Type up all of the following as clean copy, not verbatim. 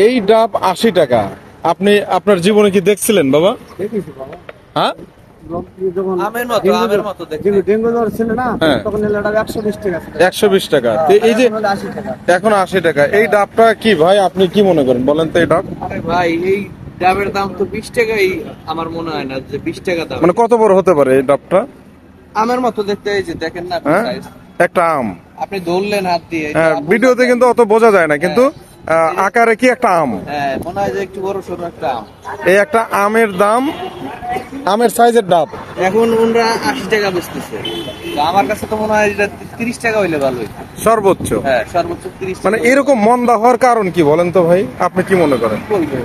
এই ডাব ৮০ টাকা। আপনি আপনার জীবনে কি দেখছিলেন বাবা? দেখেছি বাবা। হ্যাঁ, ডেঙ্গু জ্বর ছিল না, হ্যাঁ, তখন এলো এটা 120 টাকা ছিল। ১২০ টাকা। তো এই যে এখন হলো 80 টাকা। এখন ৮০ টাকা, এই ডাবটা কি ভাই আপনি কি মনে করেন বলেন তো? এই ডাব আরে ভাই, এই ডাবের দাম তো 20 টাকাই। আমার মনে হয় না যে 20 টাকা দাম। মানে কত বড় হতে পারে এই ডাবটা? আমের মতো দেখতে, এই যে দেখেন না হ্যাঁ, size। একটা আম। আপনি ধরলেন হাত দিয়ে, এটা হ্যাঁ, ভিডিওতে কিন্তু অত বোঝা যায় না, কিন্তু আকারে কি একটা আম। হ্যাঁ, মনে হয় যে একটু বড় সরু একটা আম। এই একটা আমের দাম, আমের সাইজের ডাব এখন ওনরা 80 টাকা বেচতেছে। তো আমার কাছে তো মনে হয় এটা 30 টাকা হইলে ভালো হইতো। সর্বোচ্চ। হ্যাঁ, সর্বোচ্চ 30 মানে টাকা। এরকম মন্দা হওয়ার কারণ কি বলেন তো ভাই, আপনি কি মনে করেন? কি বলবো,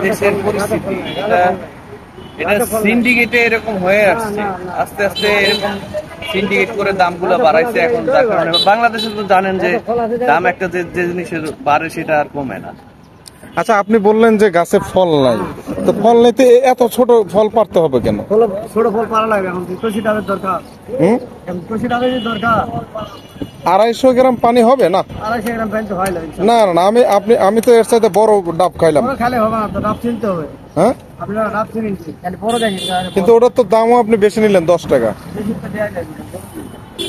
দেশের পরিস্থিতি এটা সিন্ডিকেটে এরকম হয়ে আসছে। আস্তে আস্তে এরকম সিন্ডিকেট করে দামগুলো বাড়াইছে। এখন যার কারণে বাংলাদেশে তো জানেন যে দাম একটা যে জিনিসের বাড়ে সেটা আর কমে না। আচ্ছা, আপনি বললেন যে গাছে ফল নাই, তো ফল নিতে এত ছোট ফল পারতে হবে কেন? ছোট ফল পারা লাগবে, এখন 80 টাকার দরকার। হুম, এখন 80 টাকার দরকার। ২৫০ গ্রাম পানি হবে না? 250 গ্রাম পানি তো হয় না। না না না, আমি তো এর সাথে বড় ডাব খাইলাম। বড় খালে হবে না, তো ডাব চিনতে হবে। হ্যাঁ, আপনারা ডাব চিনেন, খালি বড় দেখেন। কিন্তু ওটার তো দামও আপনি বেশি নিলেন ১০ টাকা।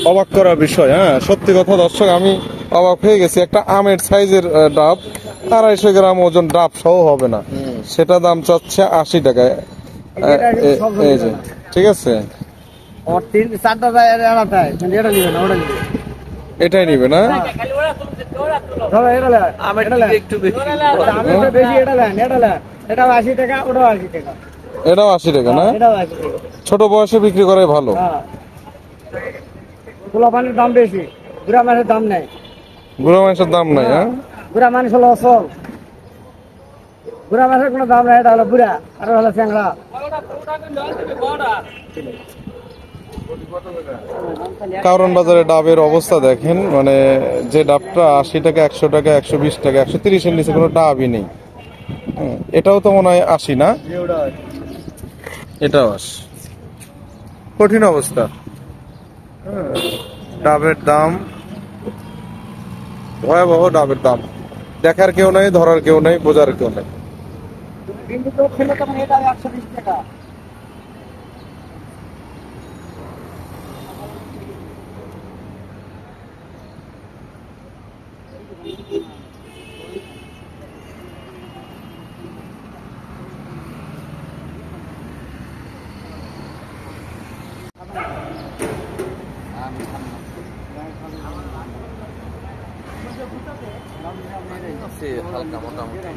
অবাক করা বিষয়। হ্যাঁ, সত্যি কথা দর্শক, আমি অবাক হয়ে গেছি। একটা আমের সাইজের ডাব, ২৫০ গ্রাম ওজন ডাব সহ হবে না, সেটা দাম চাচ্ছে ৮০ টাকা। এই যে, ঠিক আছে, ওর 3-4টা যায় আলাদাই, কিন্তু এটা নিবে না, ওটা নিবে। এটাই নিবে না? ধরো এটা নেন, আমের এটা দিকে নেন। একটু বেশি। আমি তো বেশি এটা নেন, এটা নেন। এটাও 80 টাকা, ওটাও 80 টাকা। এটাও ৮০ টাকা না? এটাও 80 টাকা। ছোট বয়সে বিক্রি করাই ভালো। হ্যাঁ, পোলা পানির দাম বেশি, বুড়া মাছের দাম নেই। বুড়ো মাংসের দাম নাই? হ্যাঁ, বুড়া মানুষ হলো অসল, বুড়া মাছের কোনো দাম নাই। এটা হলো বুড়া, আর হলো চ্যাংড়া। কারণ বাজারে ডাবের অবস্থা দেখেন, মানে যে ডাবটা ৮০ টাকা, ১০০ টাকা, ১২০ টাকা, ১৩০-এর নিচে কোনো ডাবই নেই। এটাও তো মনে হয় ৮০ না? এটাও ৮০। কঠিন অবস্থা। ডাবের দাম ভয়াবহ, ডাবের দাম দেখার কেউ নাই, ধরার কেউ নাই, বোঝার কেউ নাই। কিন্তু তো ছিল তখন এটা 120 টাকা। হালকা মোটামুটি।